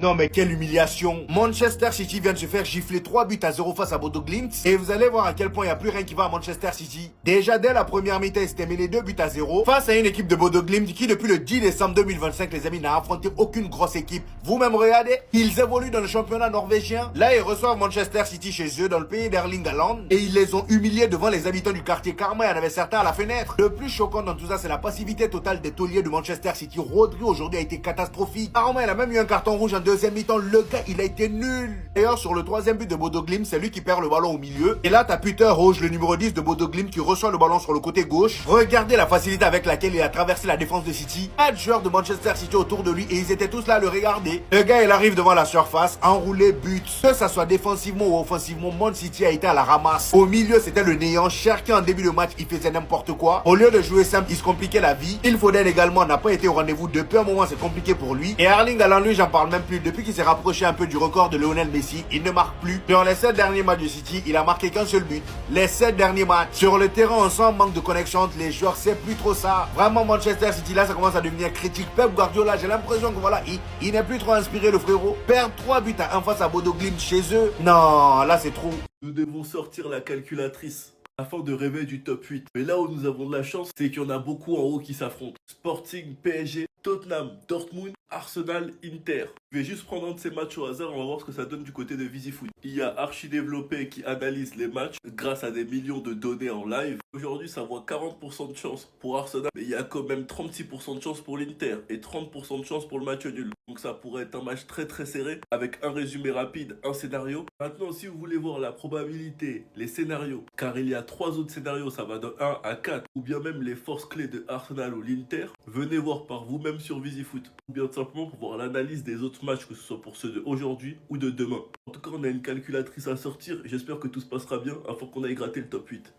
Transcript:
Non mais quelle humiliation. Manchester City vient de se faire gifler 3 buts à 0 face à Bodo Glimt. Et vous allez voir à quel point il n'y a plus rien qui va à Manchester City. Déjà dès la première mi-temps, ils s'étaient mené 2 buts à 0 face à une équipe de Bodo Glimt qui depuis le 10 décembre 2025 les amis n'a affronté aucune grosse équipe. Vous-même regardez, ils évoluent dans le championnat norvégien. Là ils reçoivent Manchester City chez eux dans le pays d'Erling Haaland. Et ils les ont humiliés devant les habitants du quartier Karma. Il y en avait certains à la fenêtre. Le plus choquant dans tout ça c'est la passivité totale des tauliers de Manchester City. Rodri aujourd'hui a été catastrophique. Apparemment il a même eu un carton rouge en deuxième mi-temps, le gars il a été nul. D'ailleurs sur le troisième but de Bodo Glimt, c'est lui qui perd le ballon au milieu. Et là t'as Peter Rouge, le numéro 10 de Bodo Glimt qui reçoit le ballon sur le côté gauche. Regardez la facilité avec laquelle il a traversé la défense de City. 4 joueurs de Manchester City autour de lui et ils étaient tous là à le regarder. Le gars il arrive devant la surface, enroulé, but. Que ça soit défensivement ou offensivement, Man City a été à la ramasse. Au milieu c'était le néant. Cherki en début de match il faisait n'importe quoi. Au lieu de jouer simple, il se compliquait la vie. Il Foden également n'a pas été au rendez-vous. Depuis un moment c'est compliqué pour lui. Et Erling Haaland lui j'en parle même plus. Depuis qu'il s'est rapproché un peu du record de Lionel Messi, il ne marque plus. Dans les 7 derniers matchs de City, il a marqué qu'un seul but. Les 7 derniers matchs. Sur le terrain, on sent un manque de connexion entre les joueurs. C'est plus trop ça. Vraiment, Manchester City, là, ça commence à devenir critique. Pep Guardiola, j'ai l'impression que voilà, il n'est plus trop inspiré, le frérot. Perdre 3 buts à 1 face à Bodo Glimt chez eux. Non, là, c'est trop. Nous devons sortir la calculatrice afin de rêver du top 8. Mais là où nous avons de la chance, c'est qu'il y en a beaucoup en haut qui s'affrontent. Sporting, PSG, Tottenham, Dortmund, Arsenal, Inter. Je vais juste prendre un de ces matchs au hasard, on va voir ce que ça donne du côté de VisiFoot. Il y a Archi Développé qui analyse les matchs grâce à des millions de données en live. Aujourd'hui, ça voit 40% de chance pour Arsenal, mais il y a quand même 36% de chance pour l'Inter et 30% de chance pour le match nul. Donc ça pourrait être un match très très serré avec un résumé rapide, un scénario. Maintenant, si vous voulez voir la probabilité, les scénarios, car il y a 3 autres scénarios, ça va de 1 à 4, ou bien même les forces clés de Arsenal ou l'Inter, venez voir par vous-même sur VisiFoot. Ou bien simplement pour voir l'analyse des autres matchs, que ce soit pour ceux d'aujourd'hui ou de demain. En tout cas, on a une calculatrice à sortir. J'espère que tout se passera bien afin qu'on aille gratter le top 8.